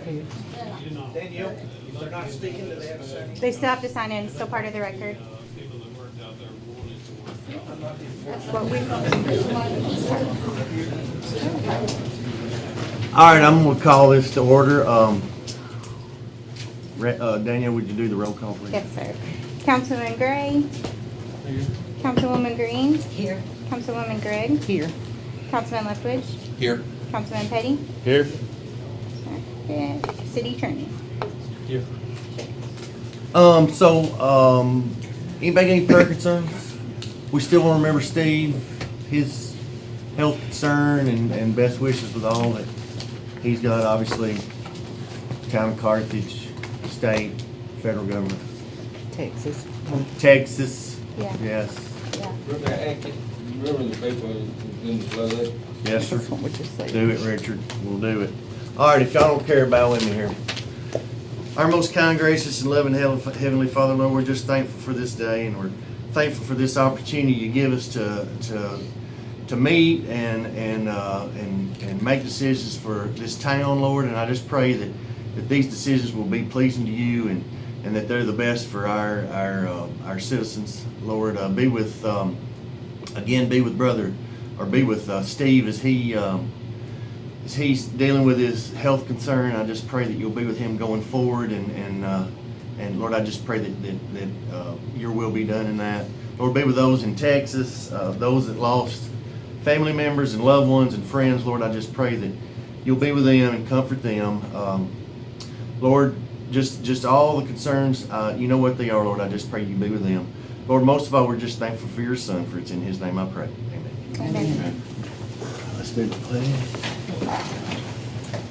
Danielle, if they're not speaking, do they have a second? They still have to sign in, still part of the record. That's what we. All right, I'm gonna call this to order. Danielle, would you do the roll call, please? Yes, sir. Councilman Gray. Here. Councilwoman Green. Here. Councilwoman Gregg. Here. Councilman Leftwich. Here. Councilman Petty. Here. And City Attorney. Here. Anybody got any prayer concerns? We still want to remember Steve, his health concern, and best wishes with all that he's got, obviously, town of Carthage, state, federal government. Texas. Texas, Yeah. yes. Yeah. Remember the people in the flood? Yes, sir. That's what we just said. Do it, Richard. We'll do it. All right, if y'all don't care, bow with me here. Our most kind, gracious, and loving Heavenly Father, Lord, we're just thankful for this day, and we're thankful for this opportunity you give us to meet and make decisions for this town, Lord. And I just pray that these decisions will be pleasing to you, and that they're the best for our citizens, Lord. Be with Steve as he's dealing with his health concern. I just pray that you'll be with him going forward, and Lord, I just pray that your will be done in that. Lord, be with those in Texas, those that lost family members and loved ones and friends. Lord, I just pray that you'll be with them and comfort them. Lord, just all the concerns, you know what they are, Lord. I just pray you be with them. Lord, most of all, we're just thankful for your Son, for it's in his name I pray. Amen. Amen. Let's do the pledge.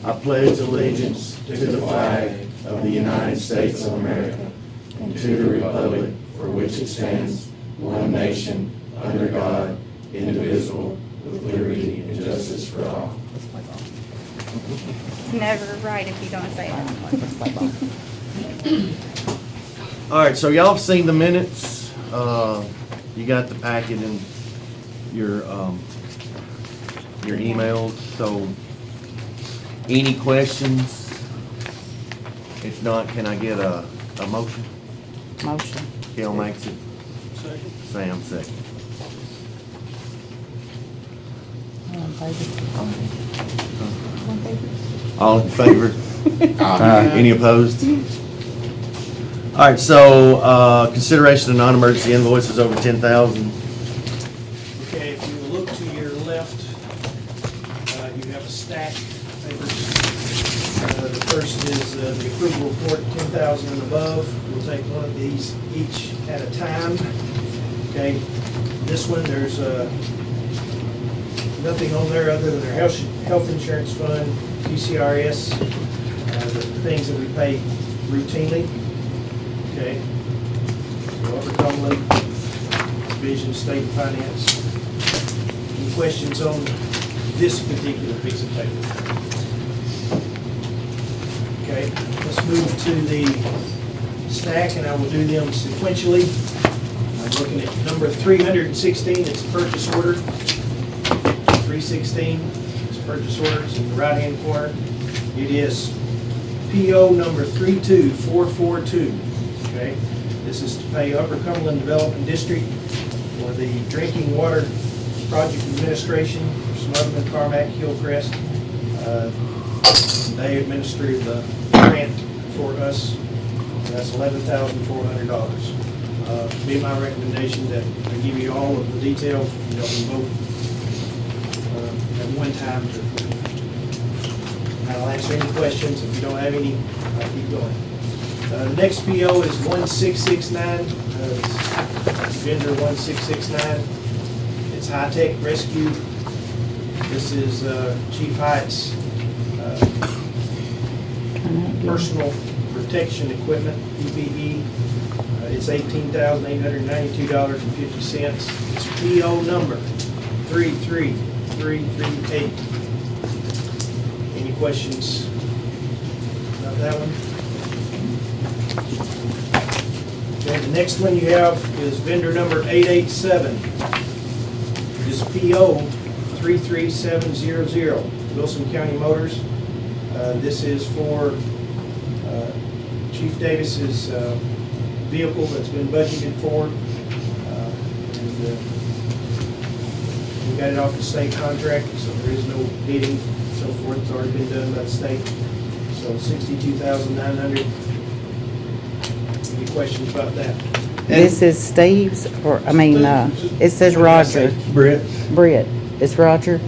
I pledge allegiance to the flag of the United States of America and to the republic for which it stands, one nation, under God, indivisible, with liberty and justice for all. It's never right if you don't say it. All right, so y'all have seen the minutes. You got the packet in your emails. So, any questions? If not, can I get a motion? Motion. Gail makes it. Second. Sam second. All in favor? Any opposed? All right, so consideration of non-emergency invoices over 10,000. Okay, if you look to your left, you have a stack of papers. The first is the approval report, 10,000 and above. We'll take one of these each at a time. Okay, this one, there's nothing on there other than their health insurance fund, PCRS, the things that we pay routinely. Okay, so Upper Cumberland, Division of State and Finance. Any questions on this particular piece of paper? Okay, let's move to the stack, and I will do them sequentially. I'm looking at number 316, it's a purchase order. 316, it's purchase orders in the right-hand corner. It is PO number 32442. Okay, this is to pay Upper Cumberland Development District for the drinking water project administration for Smotherman, Carmack, Hillcrest. They administer the grant for us. That's $11,400. Be my recommendation that I give you all of the details. You know, we vote at one time. I'll answer any questions. If you don't have any, I'll keep going. The next PO is 1669, vendor 1669. It's High Tech Rescue. This is Chief Hyatt's personal protection equipment, PPE. It's $18,892.50. It's PO number 33338. Any questions about that one? Okay, the next one you have is vendor number 887. It's PO 33700, Wilson County Motors. This is for Chief Davis's vehicle that's been budgeted for. And we got it off the state contract, so there is no bidding, so forth. It's already been done by the state. So $62,900. Any questions about that? This is Steve's, or, it says Roger. Brett. Brett, it's Roger?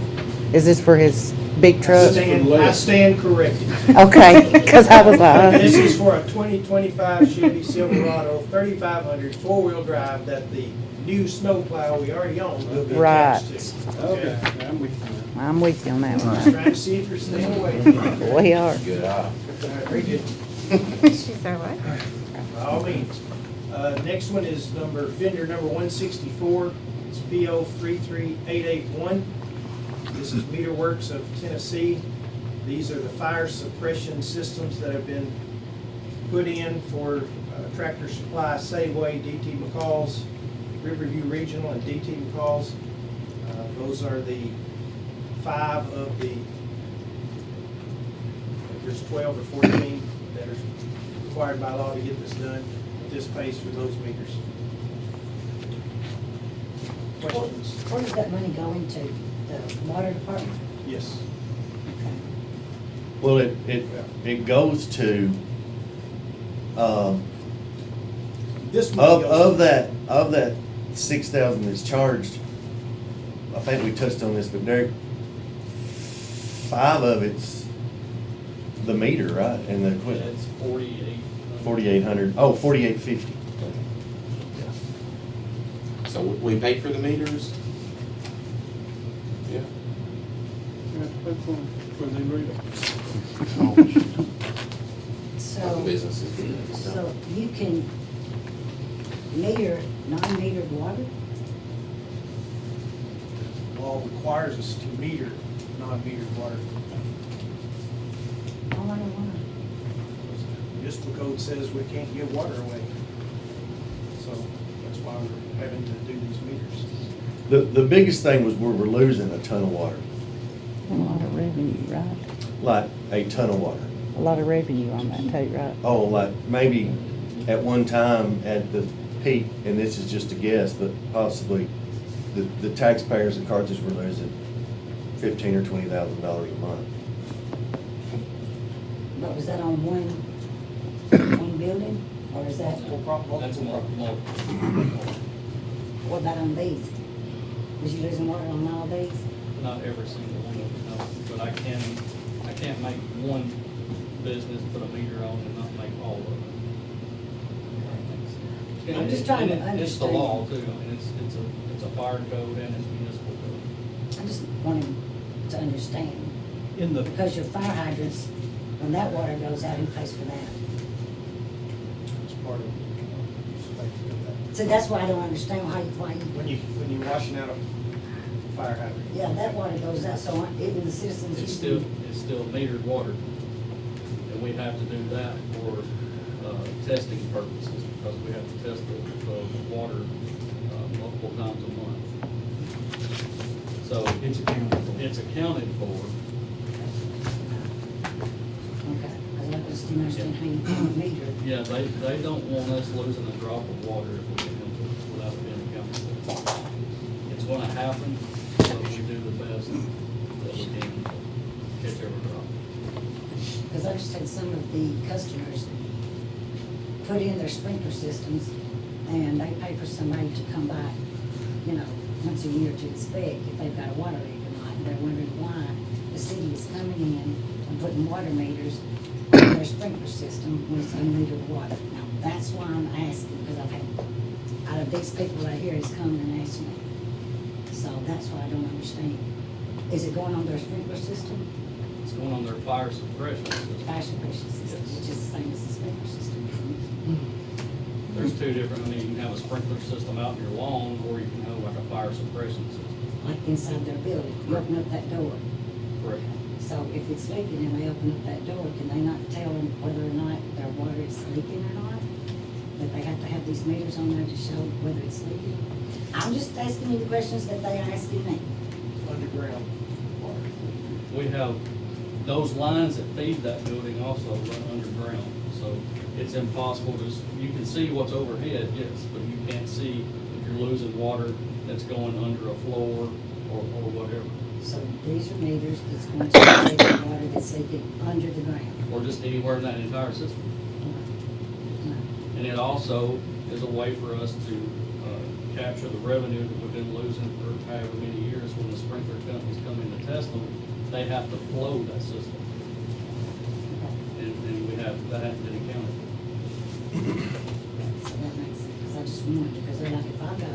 Is this for his big truck? I stand corrected. Okay, because I was like, This is for a 2025 Chevy Silverado 3500 four-wheel drive that the new snowplow we already own will be attached to. Okay. I'm with you on that Just one. trying to see if you're staying away. We are. Good eye. Very good. She said what? By all means. Next one is vendor number 164. It's PO 33881. This is Meter Works of Tennessee. These are the fire suppression systems that have been put in for Tractor Supply, Safeway, DT McCall's, Riverview Regional, and DT McCall's. Those are the 5 of the, there's 12 or 14 that are required by law to get this done at this pace for those meters. Questions? Where does that money go into? The water department? Yes. Well, it goes to, This money goes. of that 6,000 that's charged, I think we touched on this, but Derek, 5 of it's the meter, right, and the equipment. It's 48. 4,800, oh, 4,850. So we pay for the meters? Yeah. So, Other businesses do that stuff. so you can meter non-metered water? Law requires us to meter non-metered water. Oh, I don't wanna. Municipal code says we can't give water away. So that's why we're having to do these meters. The biggest thing was we're losing a ton of water, A lot of revenue, right? like a ton of water. A lot of revenue on that too, right? Oh, like maybe at one time at the peak, and this is just a guess, but possibly the taxpayers in Carthage were losing $15,000 or $20,000 a month. But was that on one building, or is that, That's more. what about on these? Was you losing water on all these? Not every single one of them, no, but I can't make one business put a meter on and not make all of them. I'm just trying to And it's the understand. law too, I mean, it's a fire code and it's municipal code. I just wanted to understand, In the, because your fire hydrants, when that water goes out, who pays for that? it's part of, So that's why I don't understand why when you're washing out a fire hydrant. yeah, that water goes out, so even the citizens. It's using- still metered water. And we have to do that for, testing purposes, because we have to test the water, multiple times a month. So It's accounted for. it's accounted for. Okay, I just didn't understand how you meter. Yeah, they don't want us losing a drop of water if we get into it without it being accounted for. It's gonna happen, so we do the best that we can to catch every drop. Because I just had some of the customers put in their sprinkler systems, and they pay for somebody to come by, once a year to inspect if they've got a water leak or not. And they're wondering why the city is coming in and putting water meters in their sprinkler system when it's unmetered water. Now, that's why I'm asking, because I've had, out of these people right here, has come and asked me. So that's why I don't understand. Is it going on their sprinkler system? It's going on their fire suppression system. Fire suppression system, Yes. which is the same as the sprinkler system, isn't it? There's two different, you can have a sprinkler system out in your lawn, or you can have like a fire suppression system. Like inside their building, you open up that door. Correct. So if it's leaking and they open up that door, can they not tell them whether or not their water is leaking or not? That they have to have these meters on there to show whether it's leaking? I'm just asking you the questions that they are asking me. Underground water. We have those lines that feed that building also run underground. So it's impossible to, you can see what's overhead, yes, but you can't see if you're losing water that's going under a floor or whatever. So these are meters that's going to take the water that's leaking under the ground. Or just anywhere in that entire system. No. And it also is a way for us to capture the revenue that we've been losing for however many years. When the sprinkler companies come in to test them, they have to flow that system. And that hasn't been accounted for. So that makes sense, because I just wondered, because they're like, if I've got a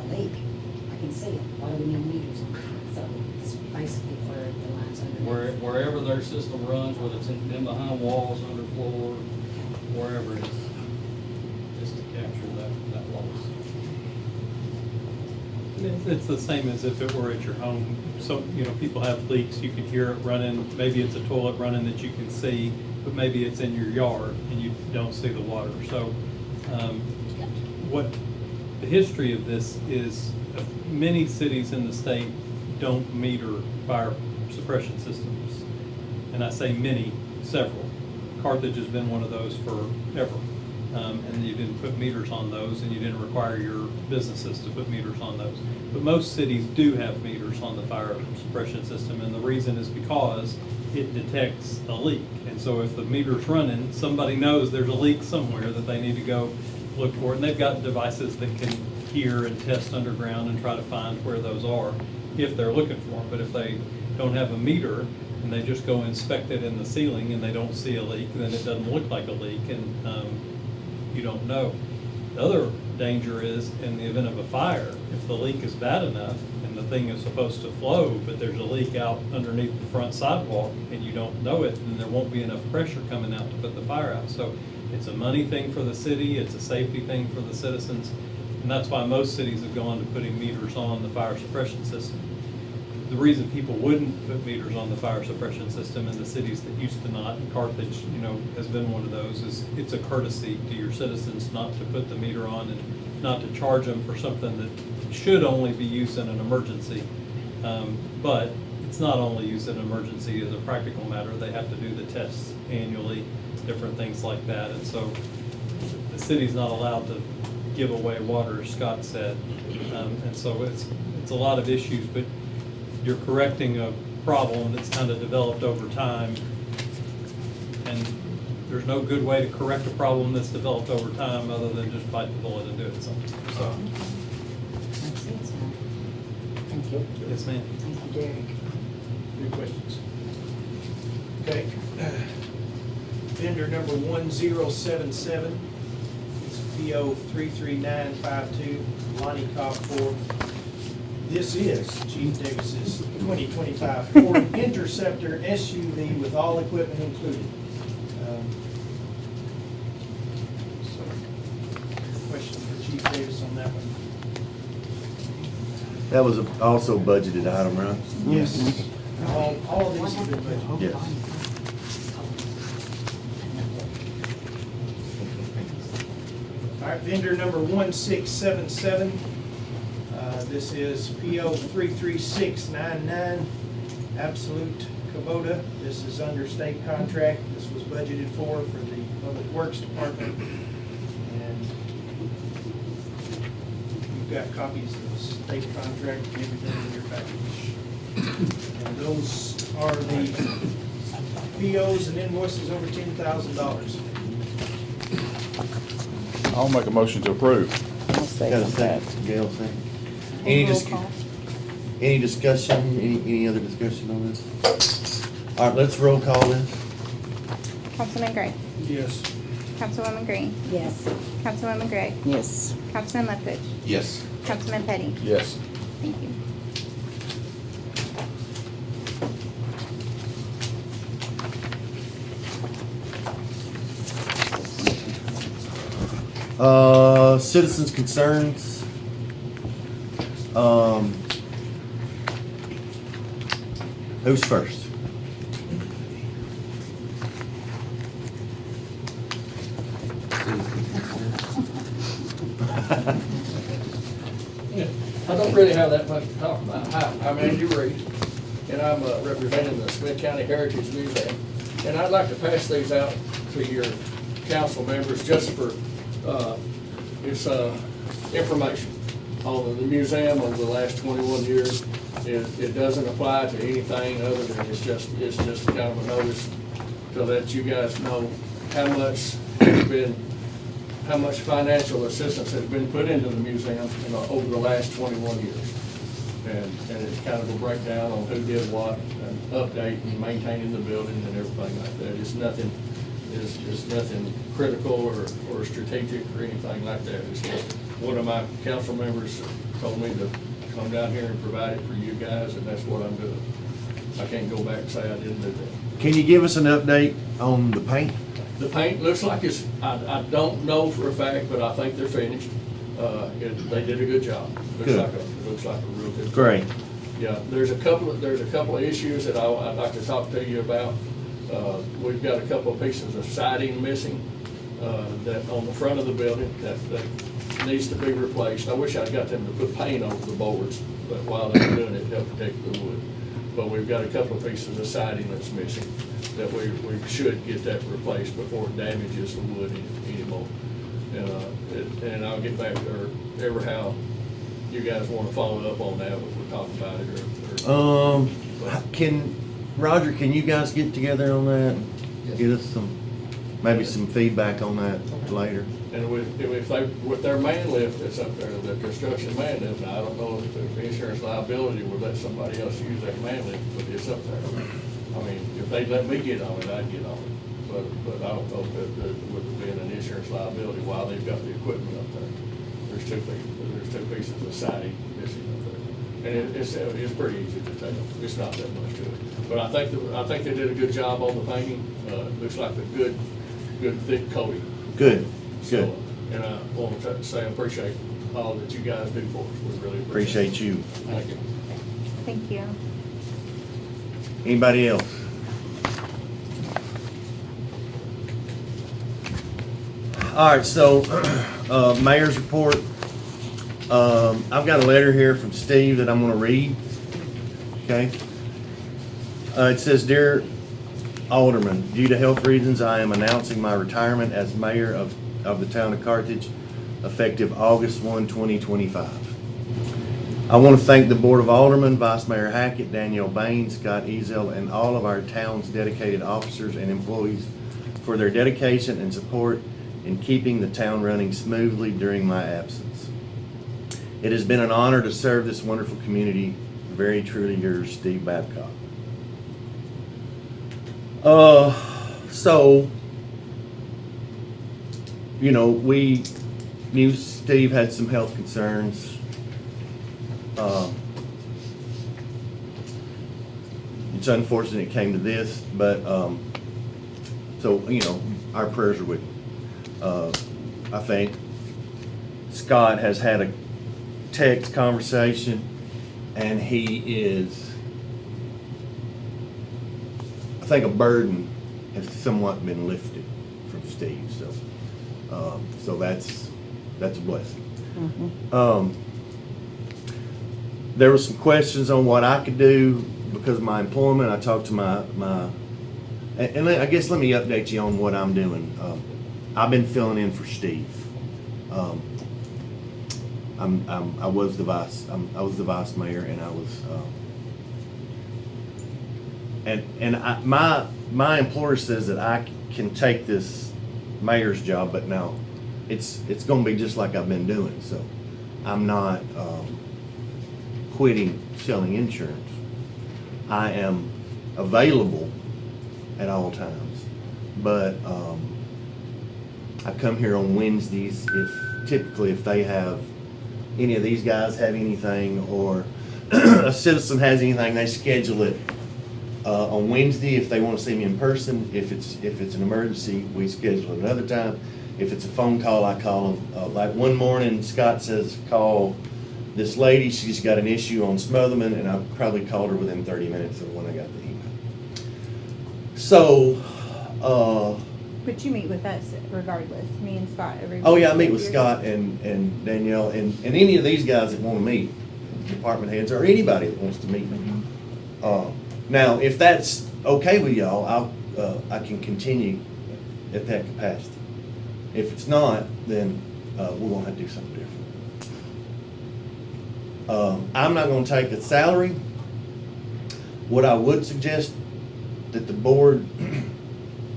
leak, I can see it, why do we need meters on it? So it's basically where the lines under. Wherever their system runs, whether it's in behind walls, under floor, wherever it is, just to capture that loss. It's the same as if it were at your home. So, people have leaks, you can hear it running, maybe it's a toilet running that you can see, but maybe it's in your yard and you don't see the water. So, what the history of this is, many cities in the state don't meter fire suppression systems. And I say many, several. Carthage has been one of those forever. And you didn't put meters on those, and you didn't require your businesses to put meters on those. But most cities do have meters on the fire suppression system, and the reason is because it detects a leak. And so if the meter's running, somebody knows there's a leak somewhere that they need to go look for it. And they've got devices that can hear and test underground and try to find where those are if they're looking for them. But if they don't have a meter and they just go inspect it in the ceiling and they don't see a leak, then it doesn't look like a leak, and you don't know. The other danger is, in the event of a fire, if the leak is bad enough and the thing is supposed to flow, but there's a leak out underneath the front sidewalk and you don't know it, then there won't be enough pressure coming out to put the fire out. So it's a money thing for the city, it's a safety thing for the citizens, and that's why most cities have gone to putting meters on the fire suppression system. The reason people wouldn't put meters on the fire suppression system in the cities that used to not, and Carthage, has been one of those, is it's a courtesy to your citizens not to put the meter on and not to charge them for something that should only be used in an emergency. But it's not only used in an emergency as a practical matter. They have to do the tests annually, different things like that. And so the city's not allowed to give away water, as Scott said. And so it's a lot of issues, but you're correcting a problem that's kind of developed over time. And there's no good way to correct a problem that's developed over time other than just bite the bullet and do it. So, Makes sense now. Thank you. yes, ma'am. Thank you, Derek. Any questions? Okay. Vendor number 1077, it's PO 33952, Lonnie Cobb Ford. This is Chief Davis's 2025 Ford Interceptor SUV with all equipment included. Question for Chief Davis on that one? That was also a budgeted item, right? Yes. All of these have been budgeted. Yes. All right, vendor number 1677. This is PO 33699, Absolute Kubota. This is under state contract. This was budgeted for the Public Works Department. And you've got copies of the state contract and everything in your package. And those are the POs and invoices over $10,000. I'll make a motion to approve. I'll Got a second that. second, Gail, second. Any discussion, any other discussion on this? All right, let's roll call this. Councilman Gray. Yes. Councilwoman Green. Yes. Councilwoman Gray. Yes. Councilman Lepage. Yes. Councilman Petty. Yes. Thank you. Citizens' concerns. Who's first? I don't really have that much to talk about. Hi, I'm Andy Reed. and I'm representing the Smith County Heritage Museum. And I'd like to pass these out to your council members just for, it's information on the museum over the last 21 years. It doesn't apply to anything other than it's just kind of a notice to let you guys know how much financial assistance has been put into the museum over the last 21 years. And it's kind of a breakdown on who did what, and update and maintaining the building and everything like that. It's nothing critical or strategic or anything like that. It's just one of my council members told me to come down here and provide it for you guys, and that's what I'm doing. I can't go back and say I didn't do that. Can you give us an update on the paint? The paint looks like I don't know for a fact, but I think they're finished. They did a good job. Good. Looks like a real good job. Great. Yeah, there's a couple of issues that I'd like to talk to you about. We've got a couple of pieces of siding missing, that on the front of the building that needs to be replaced. I wish I'd got them to put paint over the boards, but while they were doing it, help protect the wood. But we've got a couple of pieces of siding that's missing that we should get that replaced before it damages the wood anymore. And I'll get back to ever how you guys want to follow up on that, but we're talking about it Roger, can you guys get together on that? Yes. Get us maybe some feedback on that later. And with their man lift that's up there, the construction man lift, I don't know if the insurance liability would let somebody else use that man lift, but it's up there. I mean, if they'd let me get on it, I'd get on it. But I don't know if there would be an insurance liability while they've got the equipment up there. There's two pieces of siding missing up there. And it's pretty easy to take. It's not that much to it. But I think they did a good job on the painting. Looks like a good thick coating. Good. So, and I want to say I appreciate all that you guys do for us. We really Appreciate you. Thank you. Thank you. Anybody else? All right, so, mayor's report. I've got a letter here from Steve that I'm gonna read, okay? It says, "Dear Alderman, due to health reasons, I am announcing my retirement as mayor of the town of Carthage, effective August 1, 2025. I want to thank the Board of Aldermen, Vice Mayor Hackett, Danielle Bain, Scott Ezel, and all of our town's dedicated officers and employees for their dedication and support in keeping the town running smoothly during my absence. It has been an honor to serve this wonderful community. Very truly yours, Steve Babcock." So, you know, we knew Steve had some health concerns. It's unfortunate it came to this, but, so, you know, our prayers are with you. I think Scott has had a text conversation, and he is, I think a burden has somewhat been lifted from Steve, so that's a blessing. There were some questions on what I could do because of my employment. I talked to and I guess let me update you on what I'm doing. I've been filling in for Steve. I was the vice mayor, and I was, my employer says that I can take this mayor's job, but now it's going to be just like I've been doing. So I'm not quitting selling insurance. I am available at all times, but I come here on Wednesdays if they have any of these guys have anything, or a citizen has anything, they schedule it on Wednesday if they want to see me in person. If it's an emergency, we schedule it another time. If it's a phone call, I call them. Like one morning, Scott says, "Call this lady. She's got an issue on Smotherman," and I probably called her within 30 minutes of when I got the email. So, But you meet with us regardless, me and Scott every week. oh yeah, I meet with Scott and Danielle and any of these guys that want to meet, department heads or anybody that wants to meet me. Now, if that's okay with y'all, I can continue at that capacity. If it's not, then, we're gonna have to do something different. I'm not gonna take a salary. What I would suggest that the board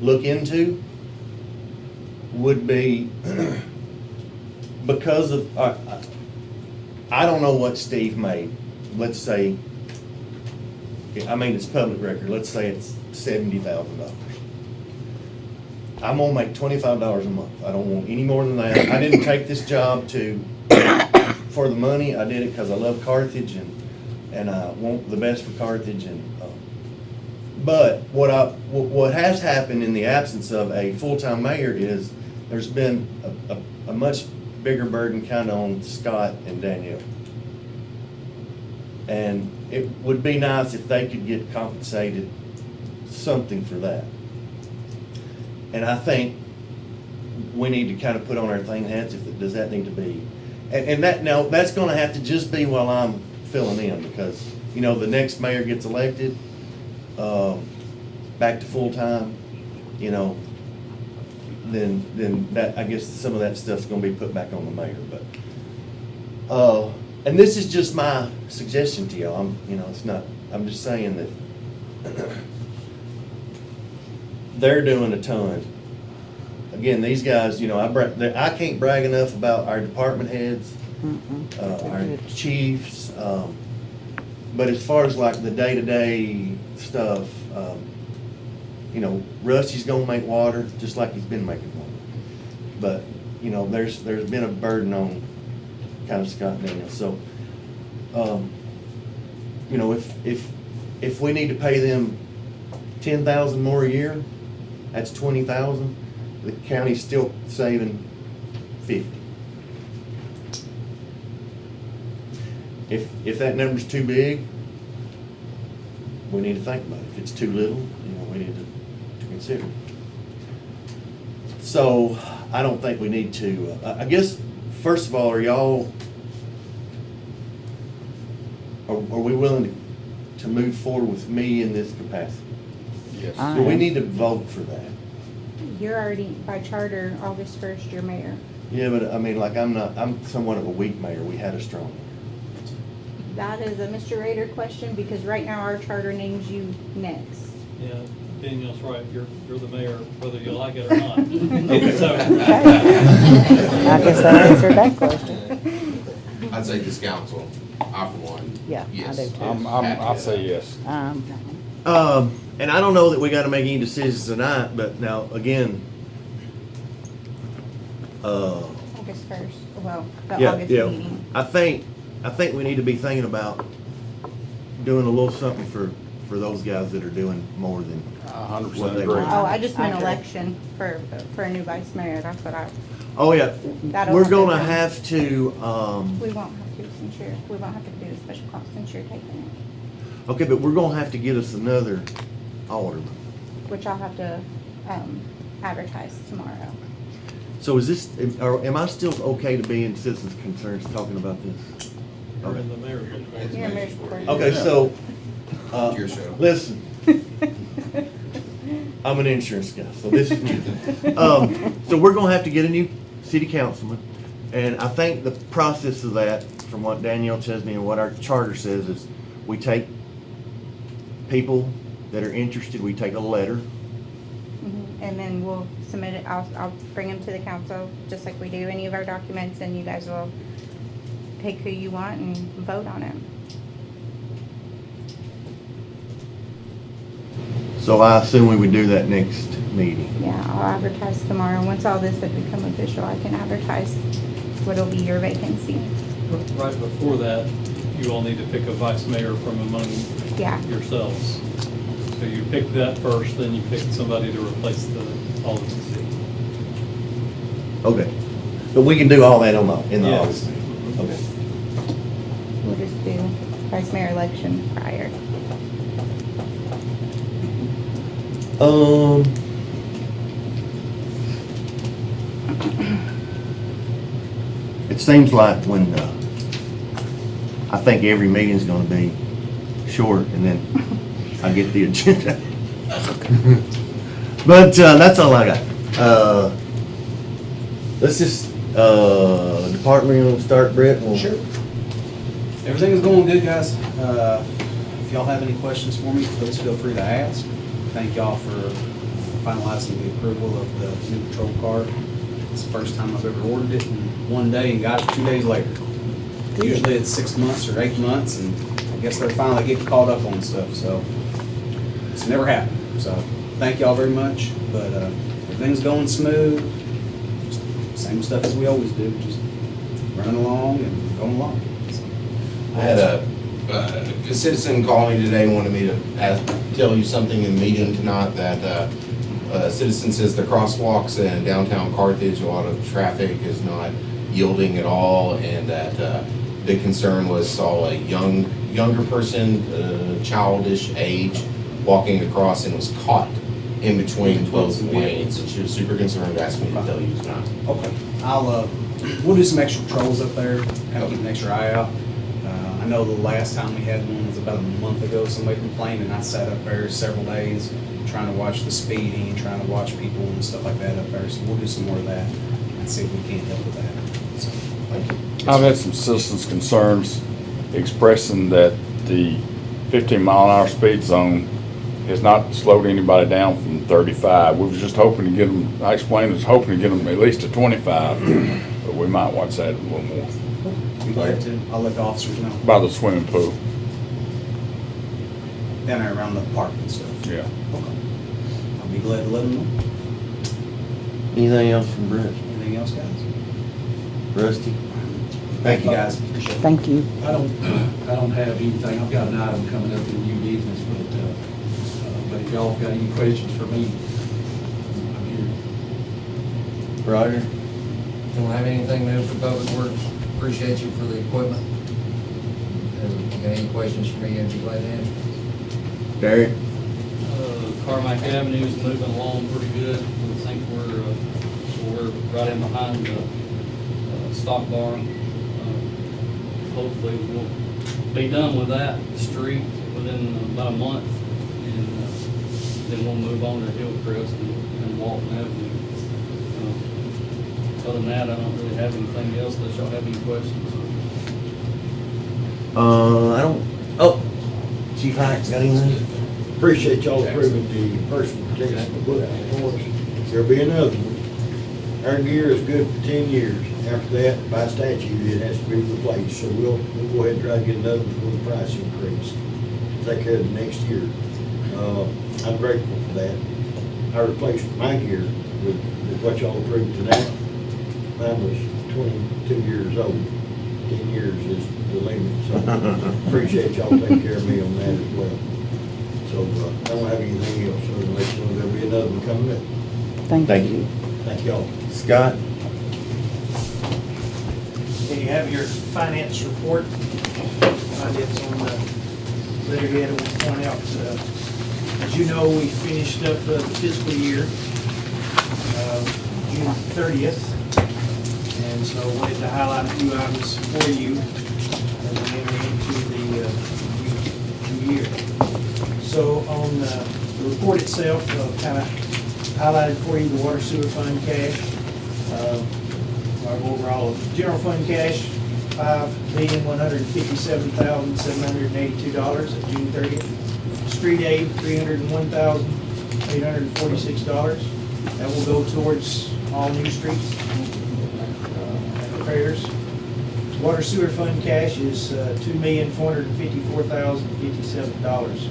look into would be, because of, I don't know what Steve made. Let's say, I mean, it's public record, let's say it's $70,000. I'm gonna make $25 a month. I don't want any more than that. I didn't take this job for the money. I did it because I love Carthage and I want the best for Carthage but what has happened in the absence of a full-time mayor is there's been a much bigger burden kind of on Scott and Danielle. And it would be nice if they could get compensated something for that. And I think we need to kind of put on our thing hats does that need to be. And that, now, that's gonna have to just be while I'm filling in, because, you know, the next mayor gets elected, back to full-time, you know, then that, I guess some of that stuff's gonna be put back on the mayor, but, and this is just my suggestion to y'all, I'm just saying that they're doing a ton. Again, these guys, I can't brag enough about our department heads, our chiefs, but as far as like the day-to-day stuff, Rusty's gonna make water, just like he's been making water. But, there's been a burden on kind of Scott Daniels, so, if we need to pay them $10,000 more a year, that's $20,000. The county's still saving $50,000. If that number's too big, we need to think about it. If it's too little, we need to consider it. So I don't think we need to. I guess first of all, are we willing to move forward with me in this capacity? Yes. So we need to vote for that. You're already, by charter, August 1st, you're mayor. Yeah, but I mean, like, I'm somewhat of a weak mayor. We had a strong mayor. That is a Mr. Rader question, because right now our charter names you next. Yeah, Daniel's right, you're the mayor, whether you like it or not. So- I guess that answered that question. I'd say this council, I for one. Yeah, I yes. do too. I say yes. And I don't know that we gotta make any decisions tonight, but now, again, August 1st, well, the yeah, August yeah. meeting. I think we need to be thinking about doing a little something for those guys that are doing more than 100% what they agree. want. Oh, I just meant I agree. election for a new vice mayor, that's what Oh, yeah, That'll we're help gonna them. have to, we won't have to do a special cost since you're taking okay, but we're gonna have to get us another alderman. it, which I'll have to, advertise tomorrow. So is this, am I still okay to be in citizens' concerns talking about this? You're in the mayor's report. You're mayor's report. Okay, so, Your show. listen, I'm an insurance guy, so this is new. So we're gonna have to get a new city councilman, and I think the process of that, from what Danielle tells me and what our charter says, is we take people that are interested, we take a letter. Mhm. And then we'll submit it, I'll bring them to the council, just like we do any of our documents, and you guys will pick who you want and vote on it. So I assume we would do that next meeting. Yeah, I'll advertise tomorrow. Once all this has become official, I can advertise what'll be your vacancy. Right before that, you all need to pick a vice mayor from among Yeah. yourselves. So you pick that first, then you pick somebody to replace the August seat. Okay. But we can do all that in the Yes. August meeting. Okay. We'll just do vice mayor election prior. It seems like when, I think every meeting's gonna be short, and then I get the agenda. But that's all I got. Let's just, department, we'll start, Brett. We'll- Sure. Everything is going good, guys. If y'all have any questions for me, please feel free to ask. Thank y'all for finalizing the approval of the new patrol car. It's the first time I've ever ordered it in one day and got it 2 days later. Usually it's 6 months or 8 months, and I guess they're finally getting caught up on stuff, so it's never happened. So thank y'all very much, but everything's going smooth. Same stuff as we always do, just running along and going along. So, I had a citizen call me today, wanted me to tell you something in the meeting tonight, that a citizen says the crosswalks in downtown Carthage, a lot of traffic is not yielding at all, and that big concern was saw a younger person, childish age, walking across and was caught in between both lanes. And she was super concerned, asked me to tell you tonight. Okay, we'll do some extra patrols up there, kind of keep an extra eye out. I know the last time we had one was about a month ago, somebody complained, and I sat up there several days trying to watch the speeding, trying to watch people and stuff like that up there, so we'll do some more of that and see if we can't help with that. So, thank you. I've had some citizens' concerns expressing that the 15-mile-an-hour speed zone has not slowed anybody down from 35. We was just hoping to get them, I explained, was hoping to get them at least to 25, but we might watch that a little more. Be glad to. I'll let the officers know. By the swimming pool, Down there around the park and stuff. yeah. Okay. I'll be glad to let them know. Anything else from Brett? Anything else, guys? Rusty? Thank you, guys. Appreciate it. Thank you. I don't have anything. I've got an item coming up in new business, but if y'all have got any questions for me, I'm here. Roger? Don't have anything new for Public Works. Appreciate you for the equipment. If you got any questions for me, I'd be glad to answer. Derek? Carmack Avenue is moving along pretty good. I think we're right in behind the stock barn. Hopefully we'll be done with that street within about a month, and then we'll move on to Hillcrest and Walton Avenue. Other than that, I don't really have anything else unless y'all have any questions. I don't, oh, Chief Hines, got anything? Appreciate y'all approving the personal protection equipment for us. There'll be another one. Our gear is good for 10 years. After that, by statute, it has to be replaced. So we'll go ahead and try to get another one for the price increase. Take care of the next year. I'm grateful for that. I replaced my gear with what y'all approved tonight. Mine was 22 years old. 10 years is the limit. So appreciate y'all taking care of me on that as well. So I don't have anything else, so let you know there'll be another one coming up. Thank you. Thank y'all. Scott? And you have your finance report. It's on the letterhead. I want to point out, as you know, we finished up the fiscal year, June 30th. And so I wanted to highlight a few items for you as we enter into the new year. So on the report itself, kind of highlighted for you the water sewer fund cash. Our overall general fund cash, $5,157,782 at June 30th. Street aid, $301,846. That will go towards all new streets and repairs. Water sewer fund cash is $2,454,057.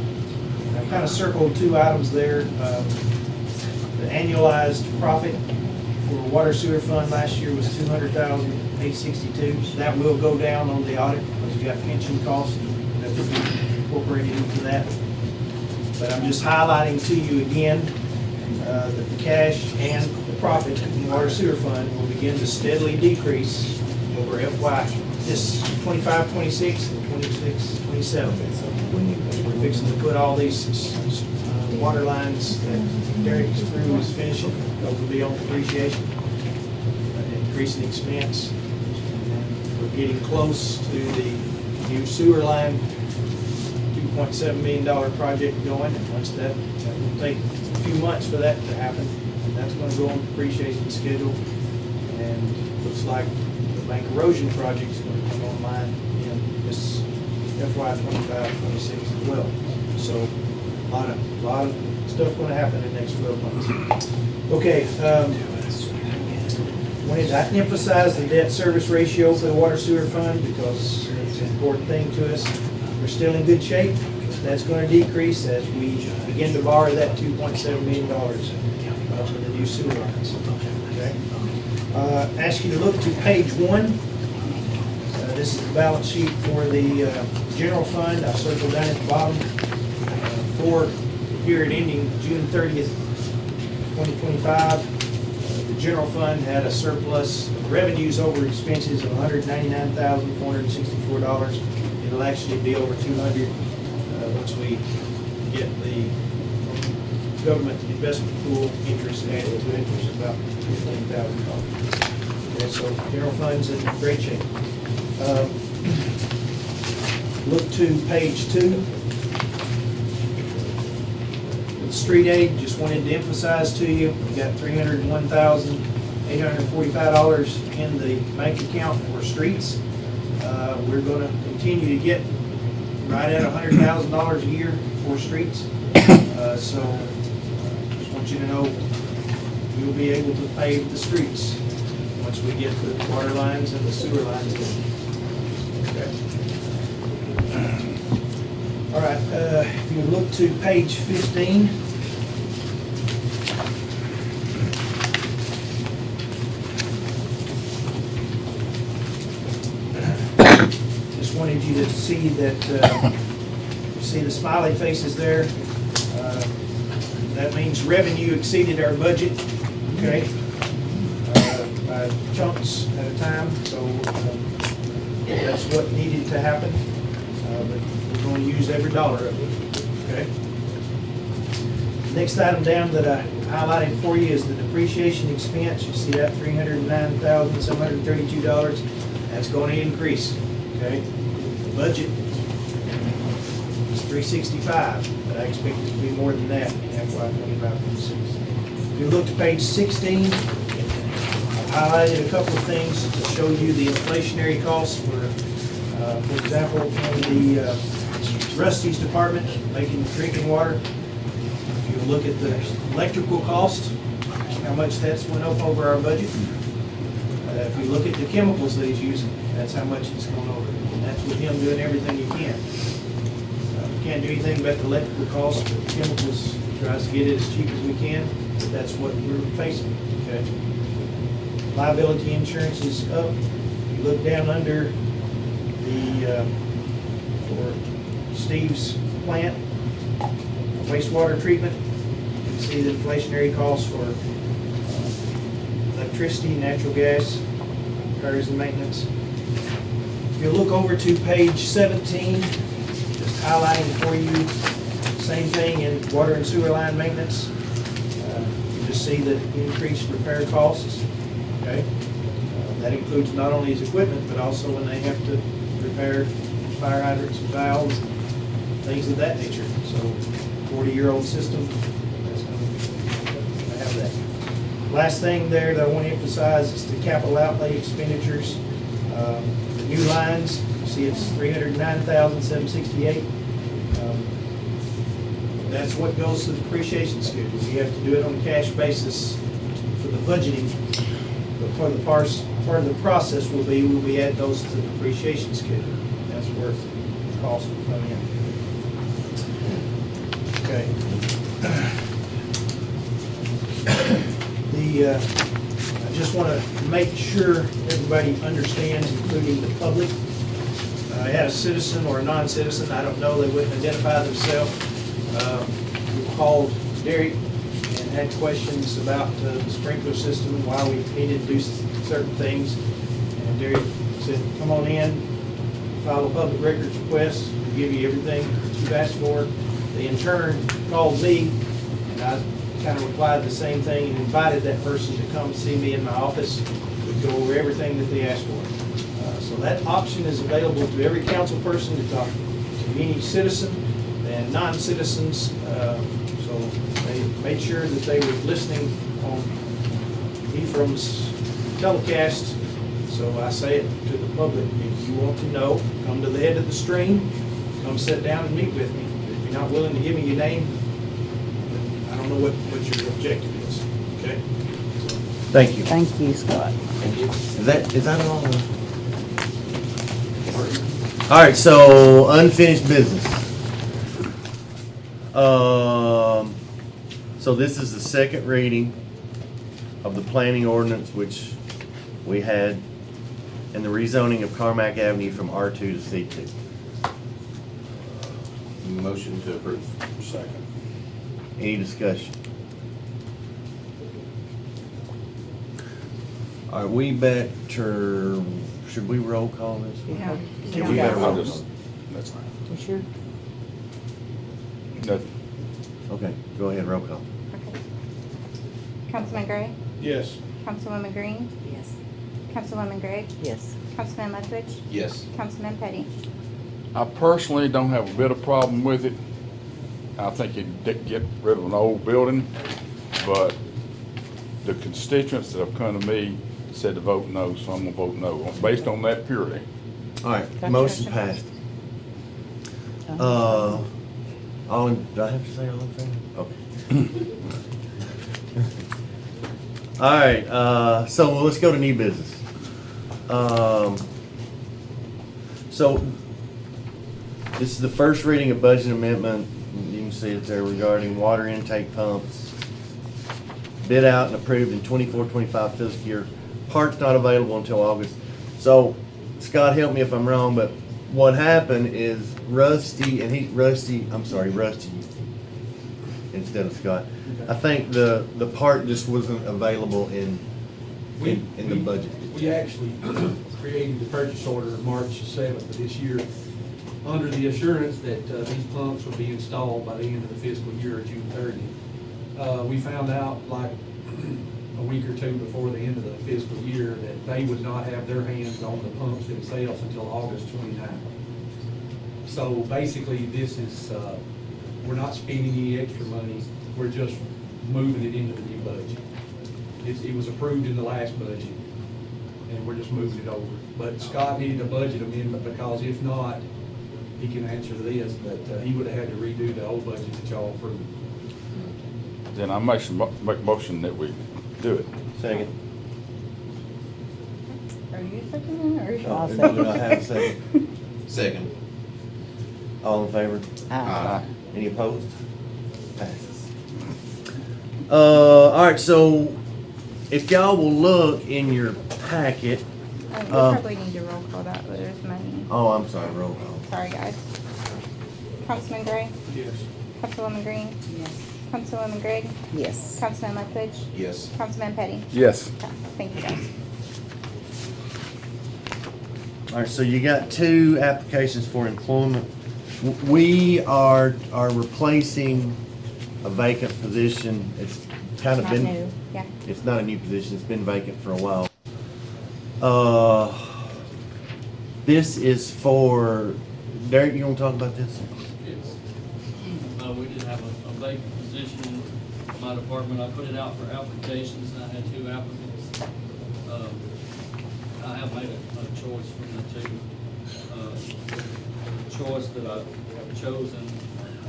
I've kind of circled two items there. The annualized profit for water sewer fund last year was $200,862. That will go down on the audit because you got pension costs that will be incorporated into that. But I'm just highlighting to you again that the cash and the profit in the water sewer fund will begin to steadily decrease over FY this 25-26 and 26-27. We're fixing to put all these water lines that Derek's crew is finishing. Those will be on depreciation, increasing expense. And then we're getting close to the new sewer line $2.7 million project going, and once that will take a few months for that to happen, and that's gonna go on depreciation schedule, and looks like the bank erosion project is gonna come online in this FY 25-26 as well. So, a lot of stuff gonna happen in the next 12 months. Okay, wanted to emphasize the debt service ratio for the water sewer fund because it's an important thing to us. We're still in good shape. That's going to decrease as we begin to borrow that $2.7 million for the new sewer lines. Okay. Ask you to look to page 1. This is the balance sheet for the general fund. I circled down at the bottom for the period ending June 30th, 2025. The general fund had a surplus of revenues over expenses of $199,464. It'll actually be over $200 once we get the government investment pool interest added to it, which is about $15,000. Okay, so general fund's in great shape. Look to page 2. Street aid, just wanted to emphasize to you, we got $301,845 in the bank account for streets. We're going to continue to get right at $100,000 a year for streets. So just want you to know you'll be able to pave the streets once we get the water lines and the sewer lines in. Okay. All right, if you look to page 15. Just wanted you to see that, you see the smiley faces there. That means revenue exceeded our budget, okay, by chunks at a time. So that's what needed to happen. But we're going to use every dollar of it, okay? Next item down that I highlighted for you is the depreciation expense. You see that $309,732. That's going to increase, okay? The budget is $365, but I expect it to be more than that in FY 25-26. If you look to page 16, I've highlighted a couple of things to show you the inflationary costs for example, in the Rusty's department, making drinking water. If you look at the electrical cost, how much that's went up over our budget. If you look at the chemicals that he's using, that's how much it's gone over. And that's with him doing everything he can. We can't do anything about the electrical costs, but the chemicals, tries to get it as cheap as we can. But that's what we're facing. Okay. Liability insurance is up. You look down under for Steve's plant, wastewater treatment, you can see the inflationary costs for electricity, natural gas, repairs and maintenance. If you look over to page 17, just highlighting for you, same thing in water and sewer line maintenance. You just see the increased repair costs, okay? That includes not only his equipment, but also when they have to repair fire hydrants and valves, things of that nature. So 40-year-old system, that's going to have that. Last thing there that I want to emphasize is the capital outlay expenditures. The new lines, you see it's $309,768. That's what goes to the depreciation schedule. We have to do it on a cash basis for the budgeting. But part of the process will be when we add those to the depreciation schedule. That's where the cost will come in. Okay. I just want to make sure everybody understands, including the public. I had a citizen or a non-citizen, I don't know, they wouldn't identify themselves, who called Derek and had questions about the sprinkler system and why we needed to do certain things. And Derek said, come on in, file a public records request, we'll give you everything that you've asked for. They in turn called me, and I kind of replied the same thing and invited that person to come see me in my office. We'd go over everything that they asked for. So that option is available to every council person to talk to any citizen and non-citizens, so they made sure that they were listening on Ephraim's telecast. So I say it to the public, if you want to know, come to the head of the stream, come sit down and meet with me. If you're not willing to give me your name, then I don't know what your objective is, okay? Thank you. Thank you, Scott. Thank you. Is that all? All right, so unfinished business. So this is the second reading of the planning ordinance, which we had, and the rezoning of Carmack Avenue from R2 to C2. Motion to approve. Second. Any discussion? Are we better, should we roll call this one? Yeah. Yeah, we better I'll roll just- call. That's fine. You sure? Nothing. Okay, go ahead, roll call. Okay. Councilman Gray? Yes. Councilwoman Green? Yes. Councilwoman Gregg? Yes. Councilman Ledford? Yes. Councilman Petty? I personally don't have a bit of problem with it. I think you'd get rid of an old building, but the constituents that have come to me said to vote no, so I'm gonna vote no, based on that purely. All right, Gotcha. motion passed. All in, do I have to say all in favor? Okay. All right, so let's go to new business. So this is the first reading of budget amendment. You can see it there regarding water intake pumps. Bid out and approved in 24-25 fiscal year. Parts not available until August. So Scott, help me if I'm wrong, but what happened is Rusty instead of Scott. I think the part just wasn't available in the budget. We actually created the purchase order March 7th of this year under the assurance that these pumps would be installed by the end of the fiscal year, June 30th. We found out like a week or two before the end of the fiscal year that they would not have their hands on the pumps themselves until August 29th. So basically, this is, we're not spending any extra money, we're just moving it into the new budget. It was approved in the last budget, and we're just moving it over. But Scott needed a budget amendment, because if not, he can answer this, but he would have had to redo the old budget that y'all approved. Then I make a motion that we do it. Second. Are you seconding or? I'll Do I have a second? Second. All in favor? Aye. Any opposed? Passes. All right, so if y'all will look in your packet. We probably need to roll call that, but there's money. Oh, I'm sorry, roll call. Sorry, guys. Councilman Gray? Yes. Councilwoman Green? Yes. Councilwoman Gregg? Yes. Councilman Ledford? Yes. Councilman Petty? Yes. Okay, thank you, guys. All right, so you got two applications for employment. We are replacing a vacant position. It's kind of Not been. new, yeah. It's not a new position, it's been vacant for a while. This is for, Derek, you wanna talk about this? Yes. We did have a vacant position in my department. I put it out for applications, and I had 2 applicants. I have made a choice from the 2. The choice that I have chosen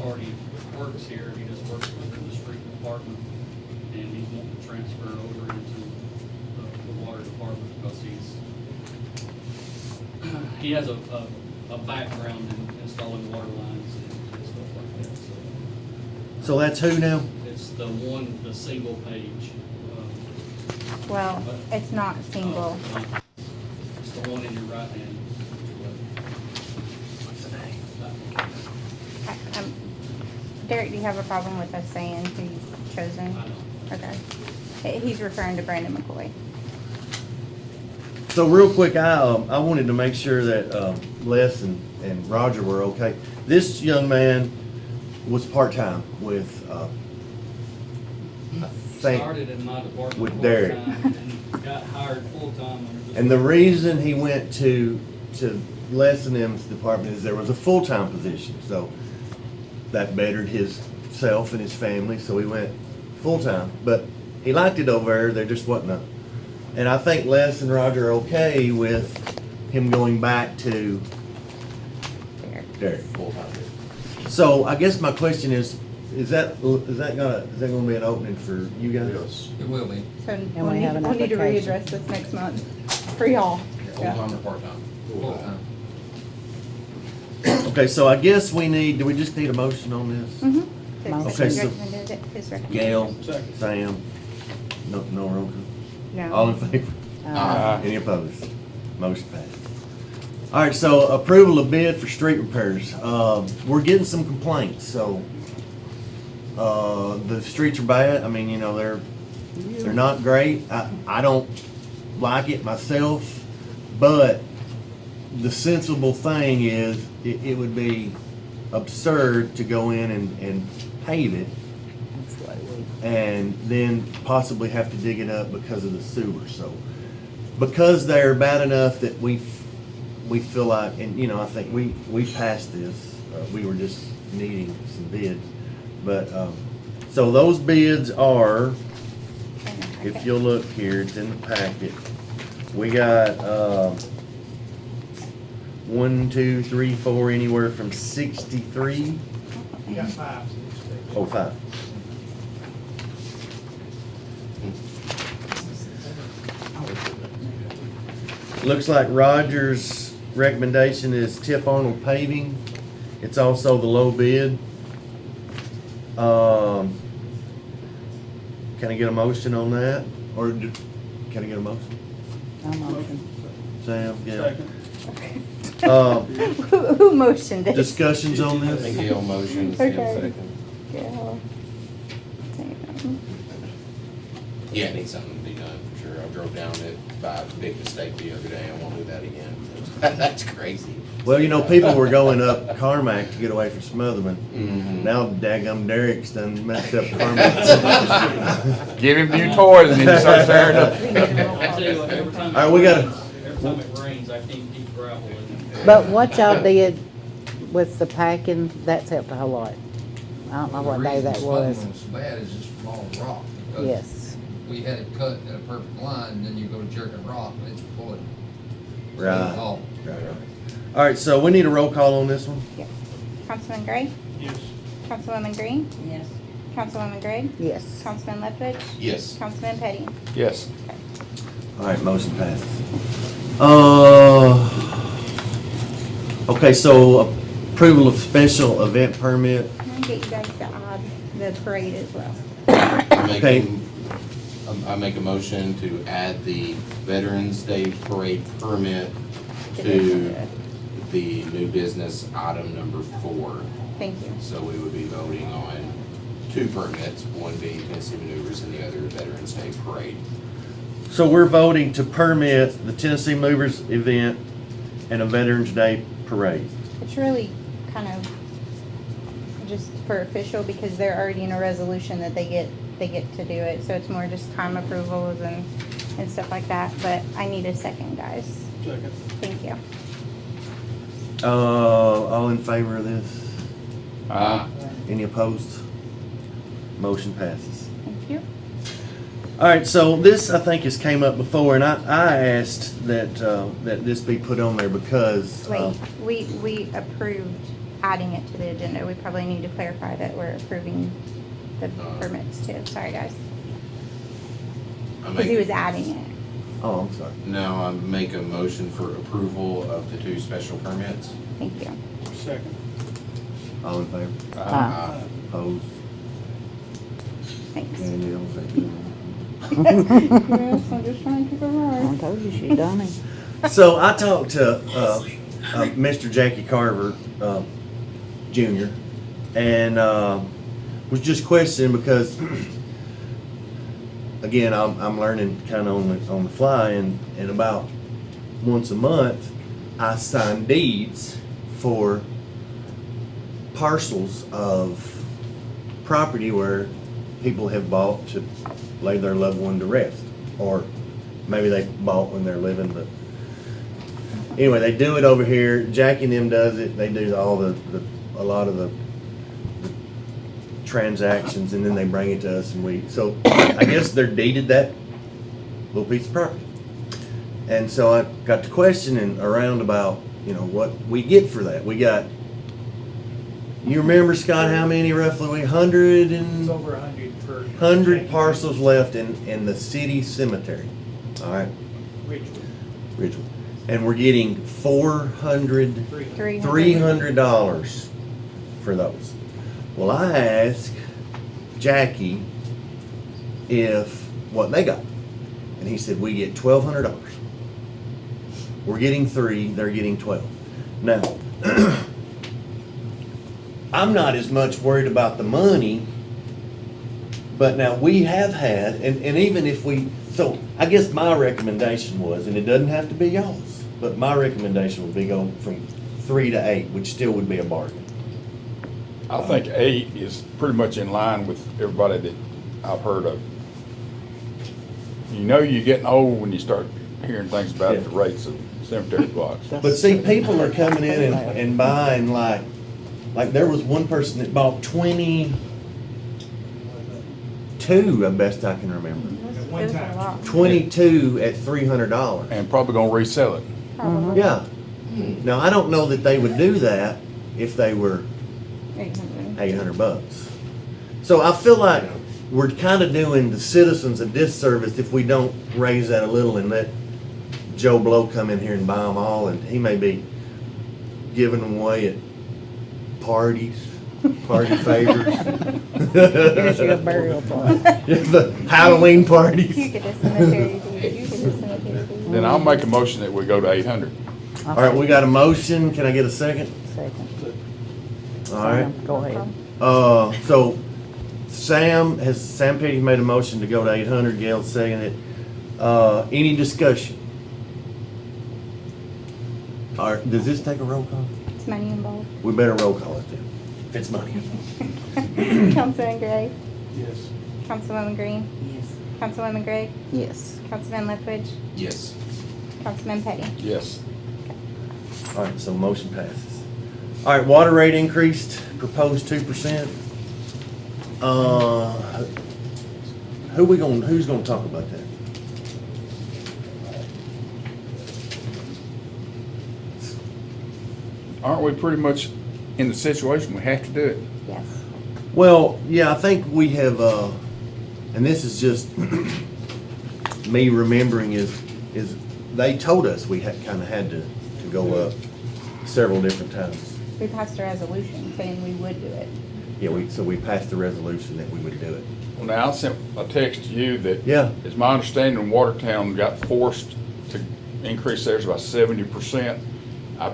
already works here. He just works within the street department, and he's wanting to transfer over into the water department because he has a background in installing water lines and stuff like that, so. So that's who now? It's the single page. Well, it's not single. It's the one in your right hand. What's the name? Derek, do you have a problem with us saying who you've chosen? I know. Okay. He's referring to Brandon McCoy. So real quick, I wanted to make sure that Les and Roger were okay. This young man was part-time with, I think, Started in my department with Derek. part-time and got hired full-time under this. And the reason he went to Les and them's department is there was a full-time position. So that bettered his self and his family, so he went full-time. But he liked it over there, there just wasn't a, and I think Les and Roger are okay with him going back to Derek. Full-time. So I guess my question is that gonna be an opening for you guys? It will be. So And we'll we need, have an we'll need to application. readdress this next month for y'all. Yeah. Full-time or part-time? Full-time. Okay, so I guess do we just need a motion on this? Mhm. Okay, His so- recommendation. Gail, Second. Sam, no roll call? No. All in favor? Uh, Any opposed? Motion passes. All right, so approval of bid for street repairs. We're getting some complaints, so, the streets are bad. I mean, you know, they're not great. I don't like it myself, but the sensible thing is, it would be absurd to go in and pave it and then possibly have to dig it up because of the sewer. So, because they're bad enough that we feel like, and you know, I think we passed this. We were just needing some bids, but so those bids are, if you'll look here, it's in the packet. We got 1, 2, 3, 4, anywhere from 63. You got 5. Oh, 5. Looks like Roger's recommendation is Tiff Arnold Paving. It's also the low bid. Can I get a motion on that? Or can I get a motion? no motion. Sam, yeah. Second. Who motioned it? Discussions on this? Gail motion, Sam Okay. second. Gail. Sam. Yeah, it needs something to be done for sure. I drove down it by a big mistake the other day. I won't do that again. That's crazy. Well, you know, people were going up Carmack to get away from Smotherman. Mhm. Now daggum Derek's done messed up Carmack. Give him new toys and then you start tearing up. We need a roll I call. tell you what, every time. All right, we gotta- Every time it rains, I can't keep gravel in. But what y'all did with the packing, that's helped a whole lot. I don't know what day that The was. reason it's bad is just from all the rock. because Yes. We had it cut at a perfect line, and then you go to jerking rock, and it's full of. Right. Oh, All right, so we need a roll call on this one. Councilman Gray? Yes. Councilwoman Green? Yes. Councilwoman Gregg? Yes. Councilman Ledford? Yes. Councilman Petty? Yes. All right, motion passes. Okay, so approval of special event permit. I'm gonna get you guys to add the parade as well. Okay. I make a motion to add the Veterans Day Parade permit to the new business item number 4. Thank you. So we would be voting on 2 permits, one being Tennessee Maneuvers and the other Veterans Day Parade. So we're voting to permit the Tennessee Movers event and a Veterans Day parade. It's really kind of just for official because they're already in a resolution that they get to do it. So it's more just time approvals and stuff like that. But I need a second, guys. Second. Thank you. All in favor of this? Any opposed? Motion passes. Thank you. All right, so this, I think, has came up before, and I asked that this be put on there because. Wait, we approved adding it to the agenda. We probably need to clarify that we're approving the permits too. Sorry, guys. Because he was adding it. Oh, I'm sorry. No, I make a motion for approval of the 2 special permits. Thank you. Second. All in favor? Opposed? Thanks. Any else? Thank you. Yes, I'm just trying to keep it I right. told you she done it. So I talked to Mr. Jackie Carver Jr. and was just questioning because again I'm learning kind of on the fly, and about once a month I sign deeds for parcels of property where people have bought to lay their loved one to rest, or maybe they bought when they're living, but anyway, they do it over here. Jackie and them does it. They do a lot of the transactions, and then they bring it to us, and so I guess they're deeded that little piece of property. And so I got to questioning around about, what we get for that. We got, you remember, Scott, how many roughly? 100 It's and over 100 per. 100 parcels left in the city cemetery. All right, Ridgewood. And we're getting $300 for those. Well, I asked Jackie what they got. And he said, we get $1,200. We're getting 3, they're getting 12. Now, I'm not as much worried about the money, but now we have had, and even if so I guess my recommendation was, and it doesn't have to be y'all's, but my recommendation would be go from 3 to 8, which still would be a bargain. I think 8 is pretty much in line with everybody that I've heard of. You're getting old when you start hearing things about the rates of cemetery plots. But see, people are coming in and buying like there was one person that bought 22, at best I can remember. It was a lot. 22 at $300. And probably gonna resell it. Probably. Yeah. Now, I don't know that they would do that if they were 800. $800. So I feel like we're kind of doing the citizens a disservice if we don't raise that a little and let Joe Blow come in here and buy them all, and he may be giving them away at parties, party favors. Here's your burial plot. The Halloween parties. You get a cemetery deed. You get a cemetery deed. Then I'll make a motion that we go to 800. All right, we got a motion. Can I get a second? Second. All right. Go ahead. So Sam Petty made a motion to go to 800. Gail seconded it. Any discussion? All right, does this take a roll call? It's money involved. We better roll call it then. If it's money. Councilman Gray, Yes. Councilwoman Green, Yes. Councilwoman Gregg, Yes. Councilman Lethbridge, Yes. Councilman Petty. Yes. All right, so motion passes. All right, water rate increased, proposed 2%. Who's gonna talk about that? Aren't we pretty much in the situation we have to do it? Yes. Well, yeah, I think we have, and this is just me remembering is they told us we kind of had to go up several different times. We passed a resolution saying we would do it. Yeah, so we passed the resolution that we would do it. Well, now I sent a text to you that Yeah. it's my understanding Watertown got forced to increase theirs by 70%. I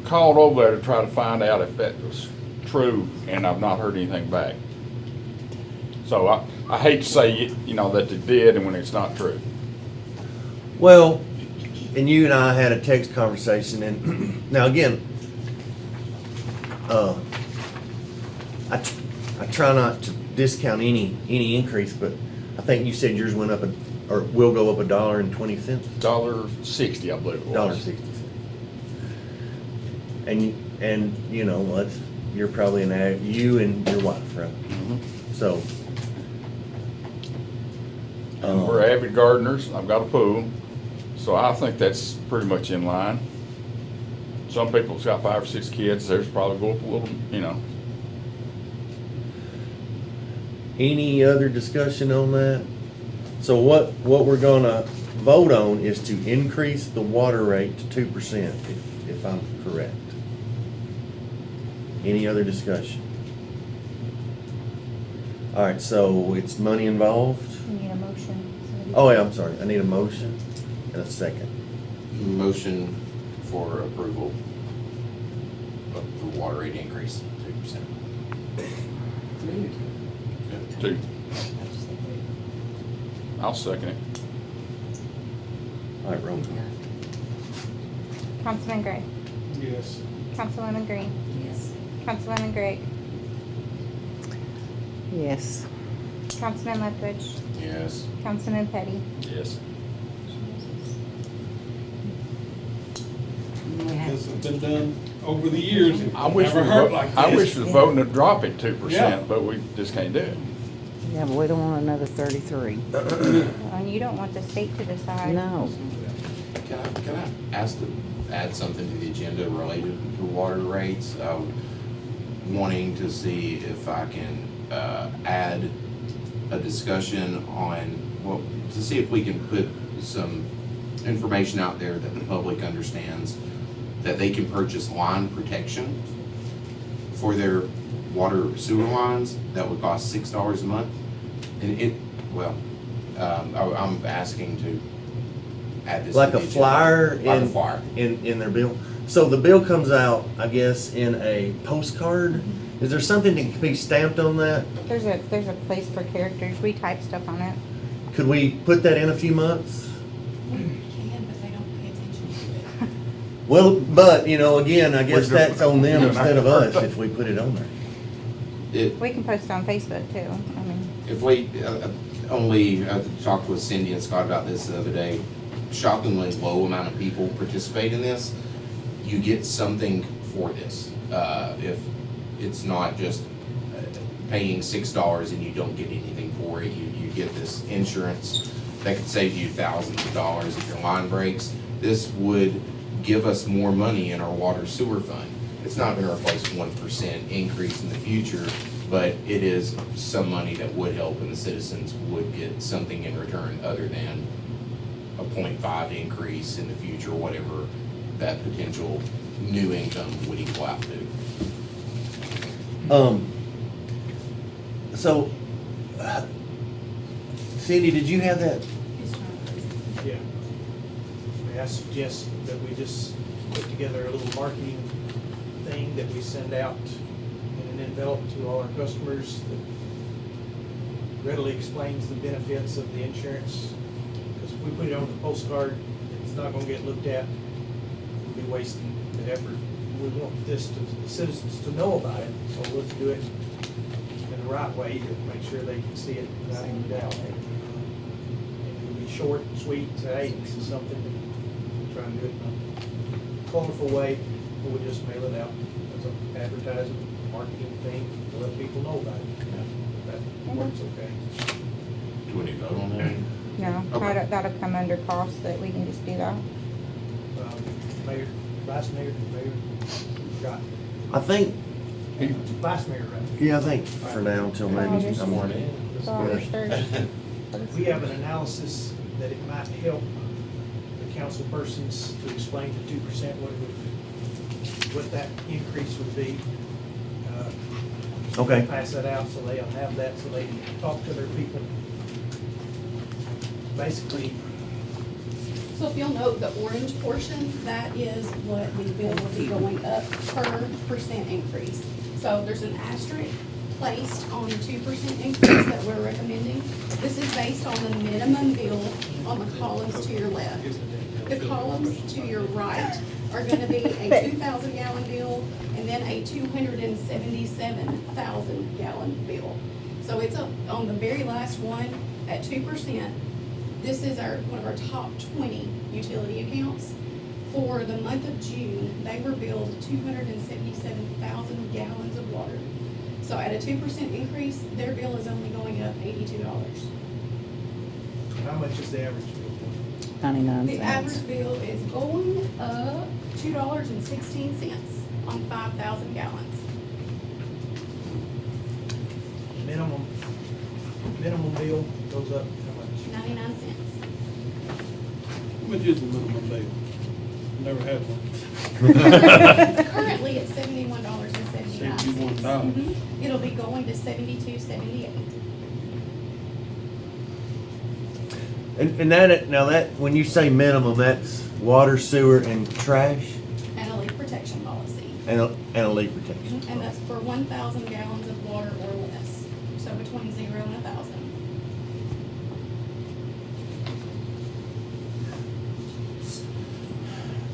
called over there to try to find out if that was true, and I've not heard anything back. So I hate to say, that they did, and when it's not true. Well, and you and I had a text conversation, and now again, I try not to discount any increase, but I think you said yours went up or will go up $1.20. $1.60, I believe it was. $1.60. And you're probably you and your wife, right? Mhm. So. And we're avid gardeners. I've got a pool, so I think that's pretty much in line. Some people's got 5 or 6 kids. Theirs probably go up a little, Any other discussion on that? So what we're gonna vote on is to increase the water rate to 2%, if I'm correct. Any other discussion? All right, so it's money involved? We need a motion. Oh, yeah, I'm sorry. I need a motion and a second. Motion for approval of the water rate increase, 2%. 2. I'll second it. All right, roll call. Councilman Gray, Yes. Councilwoman Green, Yes. Councilwoman Gregg, Yes. Councilman Lethbridge, Yes. Councilman Petty. Yes. We have, Has it been done over the years, it I wish never we hurt like this. I wish we was voting to drop it Yeah. 2%, but we just can't do it. Yeah, but we don't want another 33. And you don't want the state to decide. No. Can I ask to add something to the agenda related to water rates? Wanting to see if I can add a discussion on, well, to see if we can put some information out there that the public understands, that they can purchase line protection for their water sewer lines that would cost $6 a month. And I'm asking to add this. to Like the a agenda. flyer Like a in, flyer. in their bill. So the bill comes out, I guess, in a postcard. Is there something that can be stamped on that? There's a place for characters. We type stuff on it. Could we put that in a few months? Well, but, you know, again, I guess that's on them instead of us if we put it on there. We can post it on Facebook too. I mean, If we, I talked with Cindy and Scott about this the other day, shockingly low amount of people participate in this. You get something for this. If it's not just paying $6 and you don't get anything for it, you get this insurance that could save you thousands of dollars if your line breaks. This would give us more money in our water sewer fund. It's not gonna replace 1% increase in the future, but it is some money that would help, and the citizens would get something in return other than a 0.5 increase in the future, whatever that potential new income would equal out to. So, Cindy, did you have that? Yeah. I suggest that we just put together a little marketing thing that we send out in an envelope to all our customers that readily explains the benefits of the insurance. Because if we put it on the postcard, it's not gonna get looked at. We'll be wasting the effort. We want the citizens to know about it, so let's do it in the right way to make sure they can see it without any doubt. And it'll be short and sweet, say, hey, this is something that we're trying to do it in a colorful way, but we'll just mail it out as an advertising, marketing thing to let people know about it. That works okay. Do we need to vote on that? no, Okay. that'll come under cost that we can just do that. Mayor, Vice Mayor, got I think, Vice Mayor, right? yeah, I think for now until maybe August. I'm So August 1st. We have an analysis that it might help the council persons to explain the 2% what that increase would be. Okay. Pass that out so they'll have that, so they can talk to their people. Basically, So if you'll note, the orange portion, that is what the bill will be going up per percent increase. So there's an asterisk placed on the 2% increase that we're recommending. This is based on the minimum bill on the columns to your left. The columns to your right are gonna be a 2,000 gallon bill and then a 277,000 gallon bill. So it's up on the very last one at 2%. This is one of our top 20 utility accounts. For the month of June, they were billed 277,000 gallons of water. So at a 2% increase, their bill is only going up $82. how much is the average bill? 99 The cents. average bill is going up $2.16 on 5,000 gallons. Minimum bill goes up how much? 99 cents. How much is the minimum bill? Never had one. Currently, it's $71.79. $71. It'll be going to $72.78. And that, when you say minimum, that's water, sewer, and trash, And a leak protection policy. and a leak protection. And that's for 1,000 gallons of water or less. So between 0 and 1,000.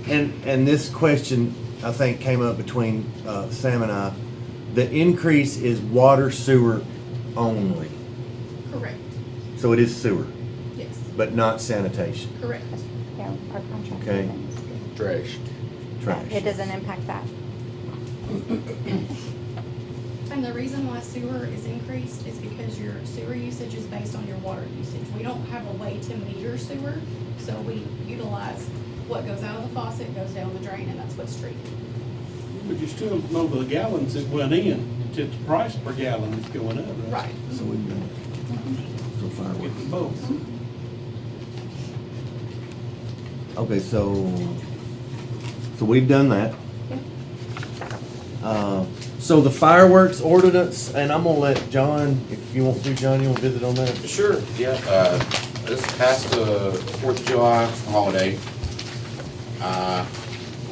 And this question, I think, came up between Sam and I. The increase is water, sewer only. Correct. So it is sewer, Yes. but not sanitation, Correct. Yeah, our contract. Okay. Trash. trash. It doesn't impact that. And the reason why sewer is increased is because your sewer usage is based on your water usage. We don't have a way to meter sewer, so we utilize what goes out of the faucet, goes down the drain, and that's what's treated. But you still know the gallons that went in, it's just the price per gallon is going up, right? Right. So we've done it. So fireworks. Getting both. Okay, so we've done that. So the fireworks ordinance, and I'm gonna let John, if you want to, John, you want to visit on that? Sure, yeah. This past 4th of July holiday, I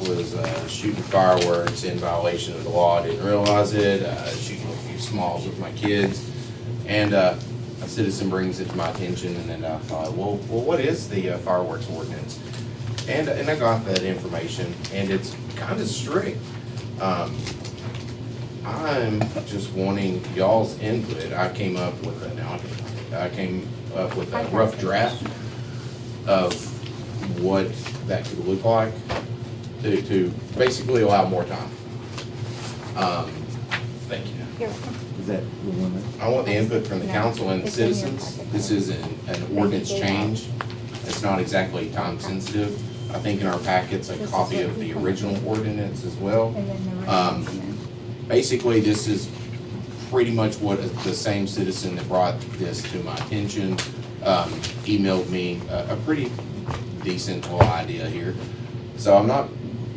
was shooting fireworks in violation of the law. I didn't realize it. Shooting a few smalls with my kids. And a citizen brings it to my attention, and then I thought, well, what is the fireworks ordinance? And I got that information, and it's kind of strict. I'm just wanting y'all's input. I came up with a rough draft of what that could look like to basically allow more time. Thank you. You're welcome. Is that the one that? I want the input from the No, council and the it's in your citizens. packet. This is an ordinance change. It's not exactly time sensitive. I think in our packet's a This is copy what of we the can- original ordinance as well. And then the Um, resolution. Basically, this is pretty much what the same citizen that brought this to my attention emailed me a pretty decent little idea here. So I'm not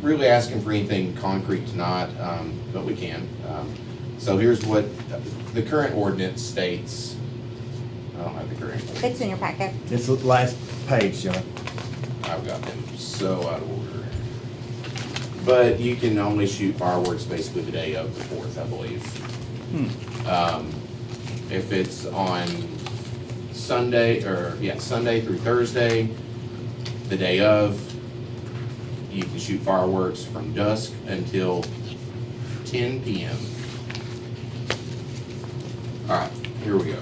really asking for anything concrete tonight, but we can. So here's what the current ordinance states. I don't have the current. It's in your packet. It's the last page, John. I've got them so out of order. But you can only shoot fireworks basically the day of the 4th, I believe. If it's on Sunday through Thursday, the day of, you can shoot fireworks from dusk until 10 p.m. All right, here we go.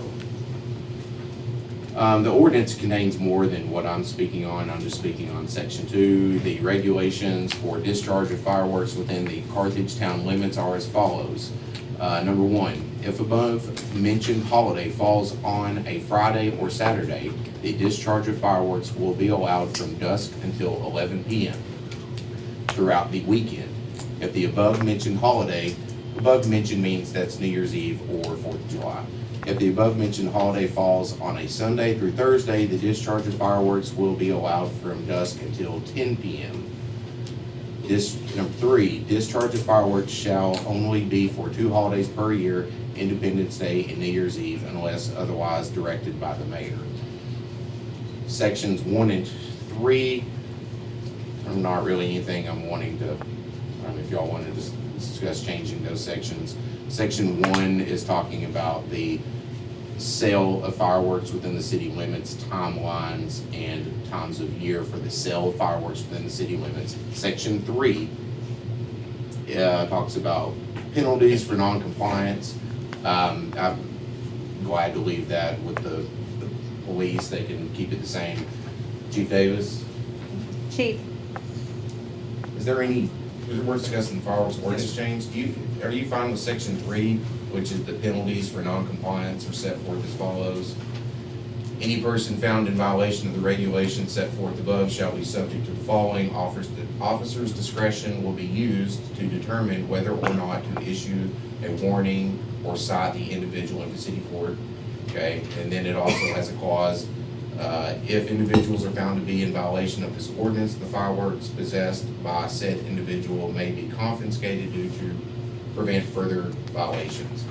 The ordinance contains more than what I'm speaking on. I'm just speaking on section 2. The regulations for discharge of fireworks within the Carthage town limits are as follows. Number 1, if above mentioned holiday falls on a Friday or Saturday, the discharge of fireworks will be allowed from dusk until 11 p.m. throughout the weekend. If the above mentioned holiday, above mentioned means that's New Year's Eve or 4th of July. If the above mentioned holiday falls on a Sunday through Thursday, the discharge of fireworks will be allowed from dusk until 10 p.m. Number 3, discharge of fireworks shall only be for 2 holidays per year, Independence Day and New Year's Eve, unless otherwise directed by the mayor. Sections 1 and 3 are not really anything I'm wanting to, if y'all want to discuss changing those sections. Section 1 is talking about the sale of fireworks within the city limits, timelines, and times of year for the sale of fireworks within the city limits. Section 3 talks about penalties for non-compliance. I'm glad to leave that with the police. They can keep it the same. Chief Davis, Chief, is there any, we're discussing fireworks ordinance change. Are you fine with section 3, which is the penalties for non-compliance are set forth as follows? Any person found in violation of the regulations set forth above shall be subject to the following. Officer's discretion will be used to determine whether or not to issue a warning or cite the individual into city court. Okay, and then it also has a clause, if individuals are found to be in violation of this ordinance, the fireworks possessed by said individual may be confiscated due to prevent further violations.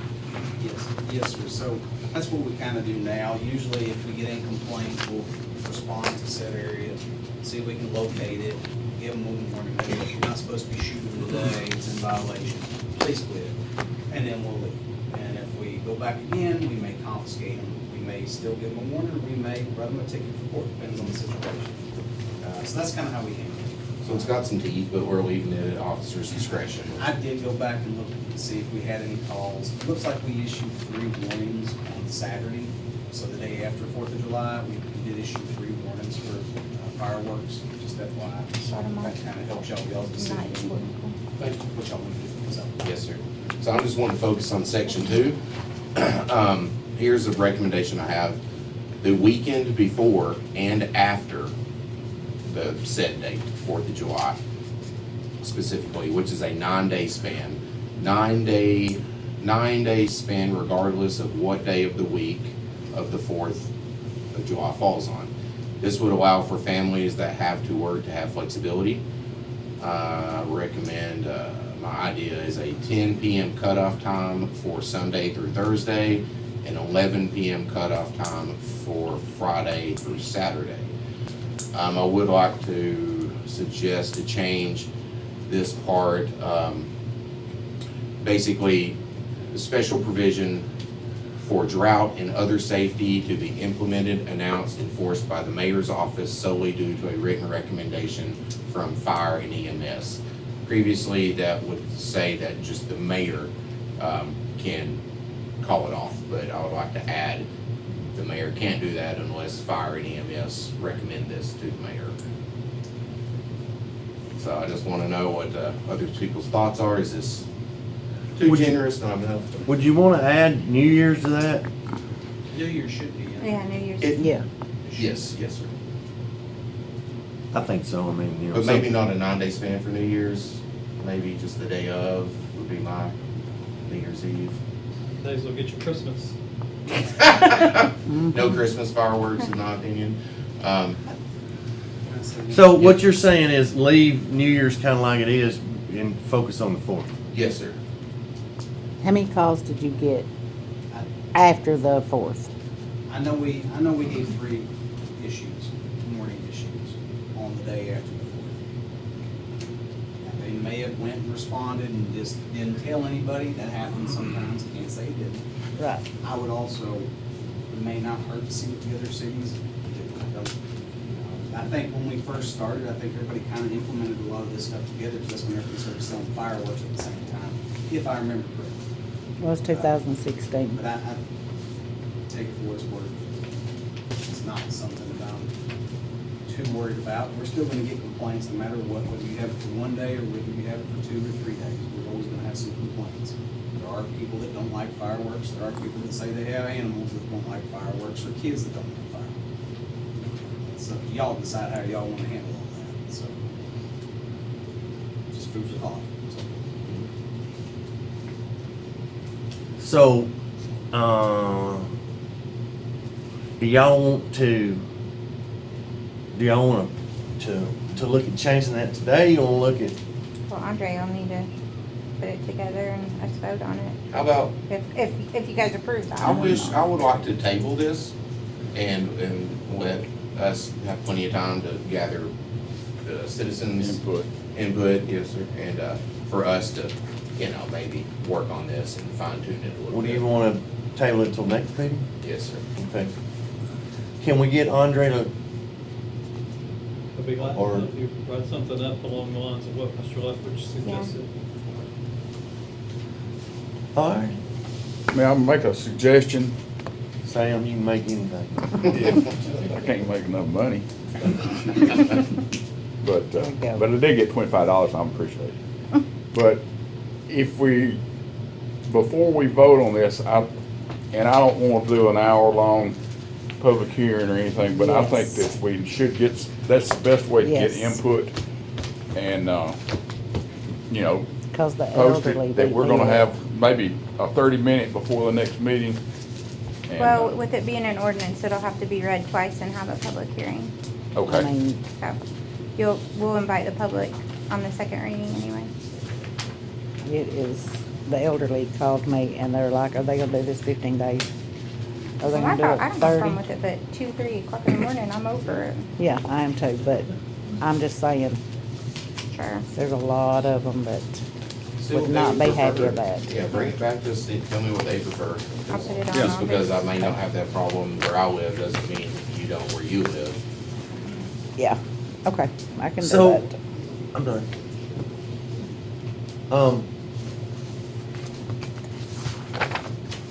Yes, sir. So that's what we kind of do now. Usually if we get any complaints, we'll respond to said area, see if we can locate it, give them a warning, hey, you're not supposed to be shooting today, it's in violation, please quit, and then we'll leave. And if we go back again, we may confiscate them, we may still give them a warning, or we may write them a ticket for court, depends on the situation. So that's kind of how we handle it. So it's got some teeth, but we're leaving it at officer's discretion. I did go back and look and see if we had any calls. It looks like we issued 3 warnings on Saturday, so the day after 4th of July, we did issue 3 warnings for fireworks, just FYI. So that kind of helps y'all, y'all's decision. What y'all want to do. so. Yes, sir. So I'm just wanting to focus on section 2. Here's a recommendation I have. The weekend before and after the set date, 4th of July, specifically, which is a 9-day span. 9-day span regardless of what day of the week of the 4th of July falls on. This would allow for families that have to work to have flexibility. Recommend, my idea is a 10 p.m. cutoff time for Sunday through Thursday and 11 p.m. cutoff time for Friday through Saturday. I would like to suggest to change this part, basically special provision for drought and other safety to be implemented, announced, enforced by the mayor's office solely due to a written recommendation from fire and EMS. Previously, that would say that just the mayor can call it off, but I would like to add the mayor can't do that unless fire and EMS recommend this to the mayor. So I just want to know what other people's thoughts are. Is this too generous? Not enough? Would you want to add New Year's to that? New Year should be in. Yeah, New Year's. Yeah. Yes, yes, sir. I think so, I mean, you know. But maybe not a 9-day span for New Year's. Maybe just the day of would be my New Year's Eve. Days will get you Christmas. No Christmas fireworks, in my opinion. So what you're saying is leave New Year's kind of like it is and focus on the 4th? Yes, sir. How many calls did you get after the 4th? I know we gave 3 issues, morning issues, on the day after the 4th. They may have went and responded and just didn't tell anybody. That happens sometimes. I can't say it didn't. Right. I would also, it may not hurt to see what the other cities do. I think when we first started, I think everybody kind of implemented a lot of this stuff together, just when everybody started selling fireworks at the same time, if I remember correctly. Well, it's 2016. But I take it for what it's worth. It's not something that I'm too worried about. We're still gonna get complaints no matter what, whether you have it for 1 day or whether you have it for 2 or 3 days. We're always gonna have some complaints. There are people that don't like fireworks. There are people that say they have animals that don't like fireworks, or kids that don't like fireworks. So y'all decide how y'all wanna handle all that, so. Just food for thought. So, do y'all want to look at changing that today? You want to look at? Well, Andre will need to put it together and us vote on it. How about, If you guys approve that. I would like to table this and let us have plenty of time to gather the citizens' input, yes, sir, and for us to, maybe work on this and fine tune it a little What do bit. you want to table it till next meeting? Yes, sir. Okay. Can we get Andre to? I'd be glad Or- to help you write something up along the lines of what Mr. Lethbridge suggested. All right. May I make a suggestion? Sam, you can make anything. I can't make enough money. But I did get $25, I appreciate it. But if before we vote on this, and I don't want to do an hour-long public hearing or anything, but I think that we should that's the best way to get input and, Because the post elderly. it, that we're gonna have maybe a 30-minute before the next meeting. And, Well, with it being an ordinance, it'll have to be read twice and have a public hearing. Okay. So we'll invite the public on the second reading anyway. It is, the elderly called me and they're like, are they gonna do this 15 days? Are they Well, I gonna do don't it have a problem 30? with it, but 2, 3 o'clock in the morning, I'm over it. Yeah, I am too, but I'm just saying, Sure. there's a lot of them that See would what not they be happy prefer. about. Yeah, bring it back to us, tell me what they prefer. I'll put it on Just because I August. may not have that problem where I live doesn't mean you don't where you live. Yeah, okay, I can do So, that. I'm done.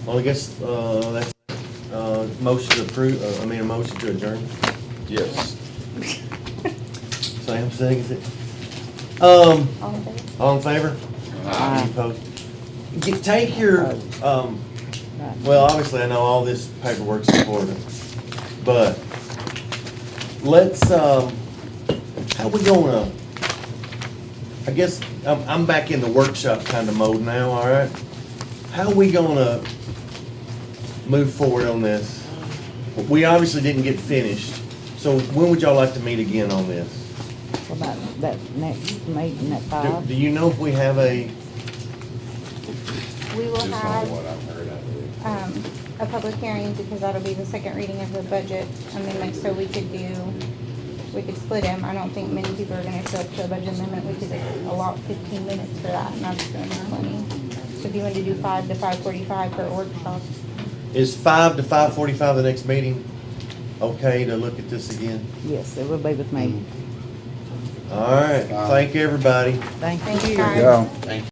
Well, I guess, that's, motion to approve, a motion to adjourn. Yes. Sam seconds it. All in favor? All in favor? Aye. Any opposed? Take your, well, obviously, I know all this paperwork's important, but let's, how we gonna, I guess, I'm back in the workshop kind of mode now, all right? How we gonna move forward on this? We obviously didn't get finished, so when would y'all like to meet again on this? What about that next meeting at Do 5? do you know if we have a, We will Just on have, what I've heard, I believe. a public hearing because that'll be the second reading of the budget amendment, so we could split them. I don't think many people are gonna show up to a budget amendment. We could allot 15 minutes for that, and that's gonna be plenty. So if you want to do 5 to 5:45 for a workshop. is 5 to 5:45 the next meeting okay to look at this again? Yes, it will be with me. All right, thank everybody. Thank Thanks, you. guys. Go. Thank you.